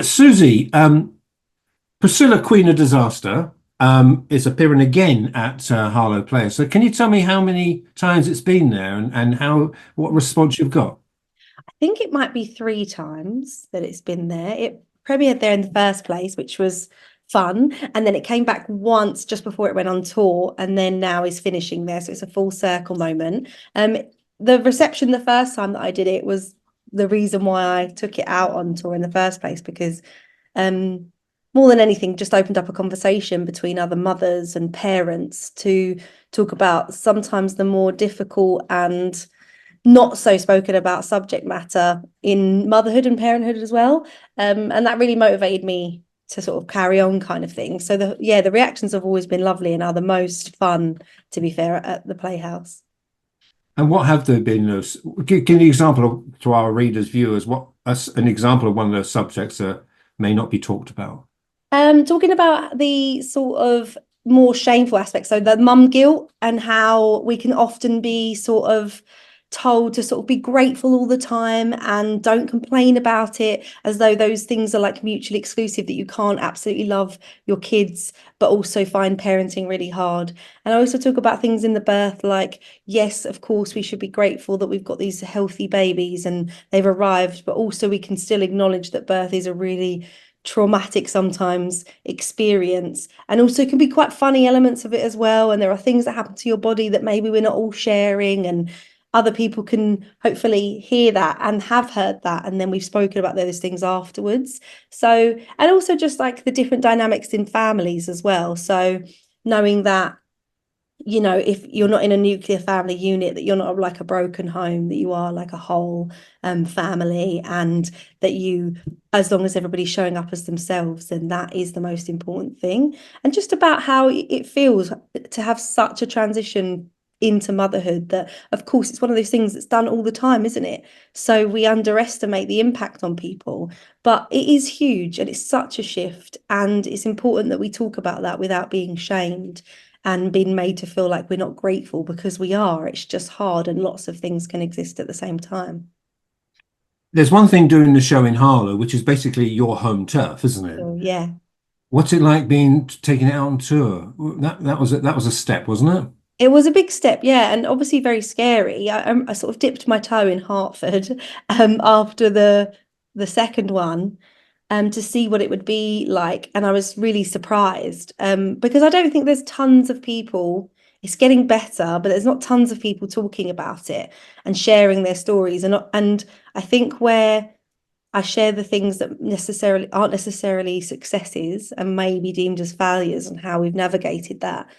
Susie, Priscilla, Queen of Disaster, is appearing again at Harlow Players. So can you tell me how many times it's been there and what response you've got? I think it might be three times that it's been there. It premiered there in the first place, which was fun. And then it came back once just before it went on tour, and then now is finishing there. So it's a full circle moment. The reception the first time that I did it was the reason why I took it out on tour in the first place, because um more than anything, just opened up a conversation between other mothers and parents to talk about sometimes the more difficult and not so spoken about subject matter in motherhood and parenthood as well. And that really motivated me to sort of carry on kind of thing. So the reactions have always been lovely and are the most fun, to be fair, at the Playhouse. And what have there been those? Give an example to our readers, viewers, an example of one of those subjects that may not be talked about. Talking about the sort of more shameful aspects, so the mum guilt and how we can often be sort of told to sort of be grateful all the time and don't complain about it, as though those things are like mutually exclusive, that you can't absolutely love your kids but also find parenting really hard. And I also talk about things in the birth, like, yes, of course we should be grateful that we've got these healthy babies and they've arrived, but also we can still acknowledge that birth is a really traumatic sometimes experience, and also can be quite funny elements of it as well. And there are things that happen to your body that maybe we're not all sharing, and other people can hopefully hear that and have heard that, and then we've spoken about those things afterwards. So, and also just like the different dynamics in families as well. So knowing that, if you're not in a nuclear family unit, that you're not like a broken home, that you are like a whole family, and that you, as long as everybody's showing up as themselves, then that is the most important thing. And just about how it feels to have such a transition into motherhood, that of course it's one of those things that's done all the time, isn't it? So we underestimate the impact on people, but it is huge and it's such a shift, and it's important that we talk about that without being shamed and being made to feel like we're not grateful, because we are. It's just hard, and lots of things can exist at the same time. There's one thing doing the show in Harlow, which is basically your home turf, isn't it? So yeah, What's it like being taking it out on tour? That was a step, wasn't it? it was a big step, yeah, and obviously very scary. I sort of dipped my toe in Hartford after the second one, to see what it would be like. And I was really surprised, because I don't think there's tons of people. It's getting better, but there's not tons of people talking about it and sharing their stories. And I think where I share the things that necessarily aren't necessarily successes and may be deemed as failures, and how we've navigated that.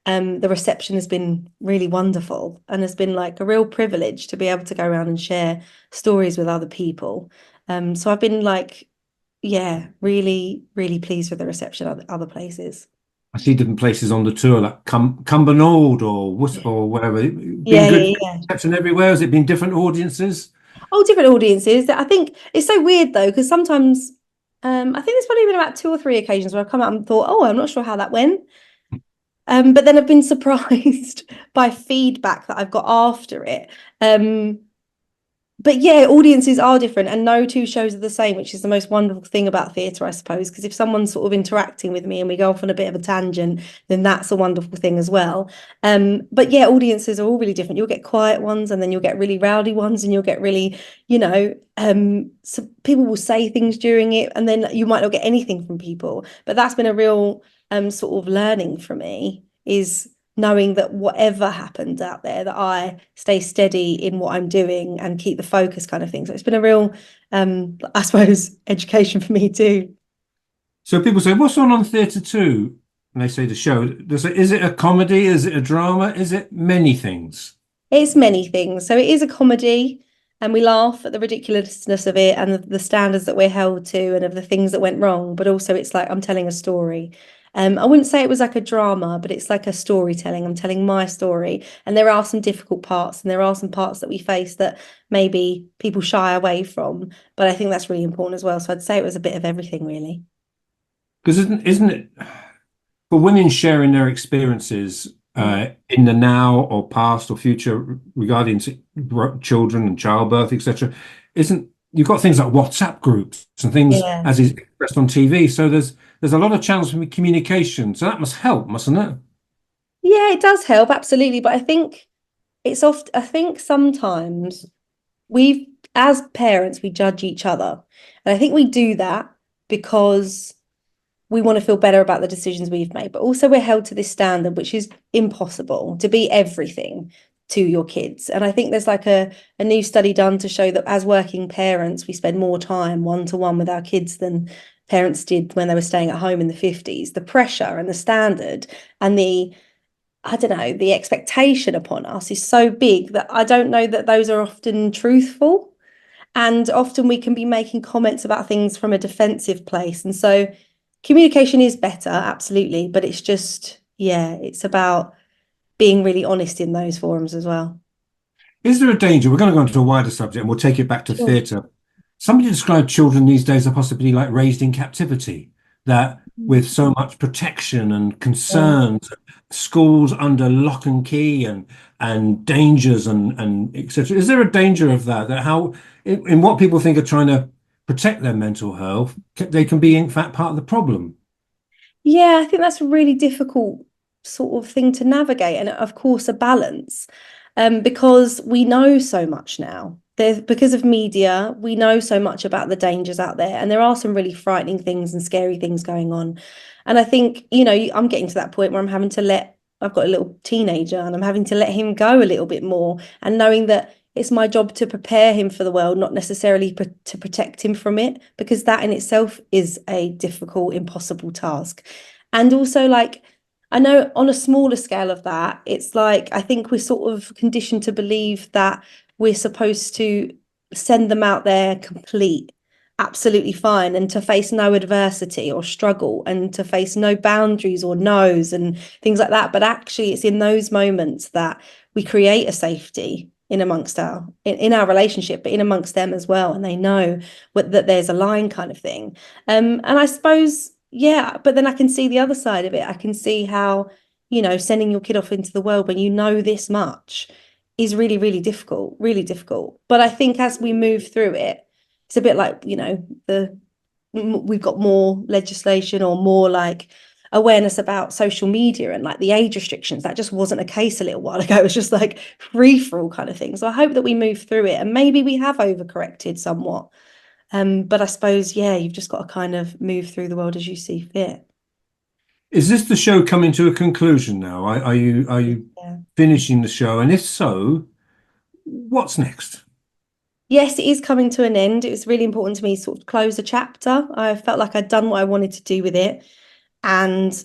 The reception has been really wonderful, and has been like a real privilege to be able to go around and share stories with other people. So I've been like, yeah, really, really pleased with the reception at other places. I see different places on the tour, like Cumbernauld or wherever. Been Yeah, good yeah, yeah. reception everywhere. Has it been different audiences? Oh, different audiences. I think it's so weird though, because sometimes, I think there's probably been about two or three occasions where I've come out and thought, oh, I'm not sure how that went. But then I've been surprised by feedback that I've got after it. But yeah, audiences are different, and no two shows are the same, which is the most wonderful thing about theatre, I suppose. Because if someone's sort of interacting with me and we go off on a bit of a tangent, then that's a wonderful thing as well. But yeah, audiences are all really different. You'll get quiet ones, and then you'll get really rowdy ones, and you'll get really, so people will say things during it, and then you might not get anything from people. But that's been a real sort of learning for me, is knowing that whatever happens out there, that I stay steady in what I'm doing and keep the focus, kind of thing. So it's been a real, I suppose, education for me too. So people say, "What's on Theatre Two?" And they say the show. Is it a comedy? Is it a drama? Is it many things? It's many things. So it is a comedy, and we laugh at the ridiculousness of it and the standards that we're held to and of the things that went wrong. But also it's like I'm telling a story. I wouldn't say it was like a drama, but it's like a storytelling. I'm telling my story, and there are some difficult parts, and there are some parts that we face that maybe people shy away from. But I think that's really important as well. So I'd say it was a bit of everything, really. Because isn't it for women sharing their experiences Mm. in the now or past or future regarding children and childbirth, etc.? Isn't you've got things like WhatsApp groups and things Yeah. as is expressed on TV. So there's a lot of channels for communication. So that must help, mustn't it? Yeah, it does help, absolutely. But I think I think sometimes we, as parents, we judge each other. And I think we do that because we want to feel better about the decisions we've made, but also we're held to this standard, which is impossible to be everything to your kids. And I think there's like a new study done to show that as working parents, we spend more time one-to-one with our kids than parents did when they were staying at home in the 50s. The pressure and the standard and I don't know, the expectation upon us is so big that I don't know that those are often truthful. And often we can be making comments about things from a defensive place. And so communication is better, absolutely. But it's just, yeah, it's about being really honest in those forums as well. Is there a danger? We're going to go into a wider subject and we'll take it back to Sure. theatre. Somebody described children these days are possibly like raised in captivity, that with so much protection and Yeah. concerns, schools under lock and key and dangers and etc. Is there a danger of that? That how in what people think are trying to protect their mental health, they can be in fact part of the problem. Yeah, I think that's a really difficult sort of thing to navigate, and of course, a balance, because we know so much now. Because of media, we know so much about the dangers out there, and there are some really frightening things and scary things going on. And I think, I'm getting to that point where I've got a little teenager, and I'm having to let him go a little bit more, and knowing that it's my job to prepare him for the world, not necessarily to protect him from it, because that in itself is a difficult, impossible task. And also, like, I know on a smaller scale of that, it's like I think we're sort of conditioned to believe that we're supposed to send them out there complete, absolutely fine, and to face no adversity or struggle, and to face no boundaries or no's and things like that. But actually, it's in those moments that we create a safety in our relationship, but in amongst them as well, and they know that there's a line kind of thing. And I suppose, yeah, but then I can see the other side of it. I can see how, sending your kid off into the world when you know this much is really, really difficult, really difficult. But I think as we move through it, it's a bit like, we've got more legislation or more like awareness about social media and like the age restrictions. That just wasn't a case a little while ago. It was just like free for all kind of thing. So I hope that we move through it, and maybe we have overcorrected somewhat. But I suppose, yeah, you've just got to kind of move through the world as you see fit. Is this the show coming to a conclusion now? Are you Yeah. finishing the show? And if so, what's next? Yes, it is coming to an end. It was really important to me to sort of close a chapter. I felt like I'd done what I wanted to do with it. And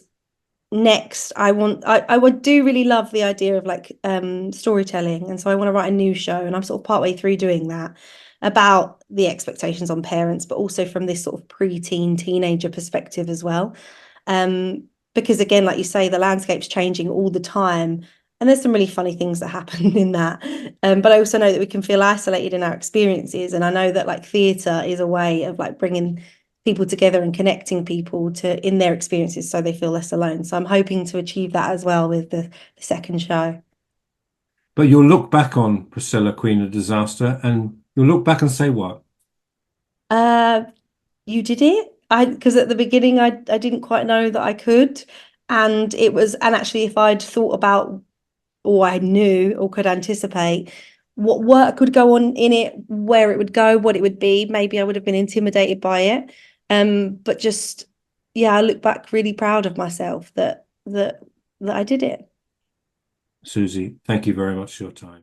next, I would do really love the idea of like storytelling. And so I want to write a new show, and I'm sort of partway through doing that, about the expectations on parents, but also from this sort of pre-teen teenager perspective as well. Because again, like you say, the landscape's changing all the time. And there's some really funny things that happen in that. But I also know that we can feel isolated in our experiences. And I know that like theatre is a way of like bringing people together and connecting people to in their experiences so they feel less alone. So I'm hoping to achieve that as well with the second show. But you'll look back on Priscilla, Queen of Disaster, and you'll look back and say what? Uh, you did it. Because at the beginning I didn't quite know that I could. And actually if I'd thought about, or I knew or could anticipate what work would go on in it, where it would go, what it would be, maybe I would have been intimidated by it. But just, yeah, I look back really proud of myself that I did it. Susie, thank you very much for your time.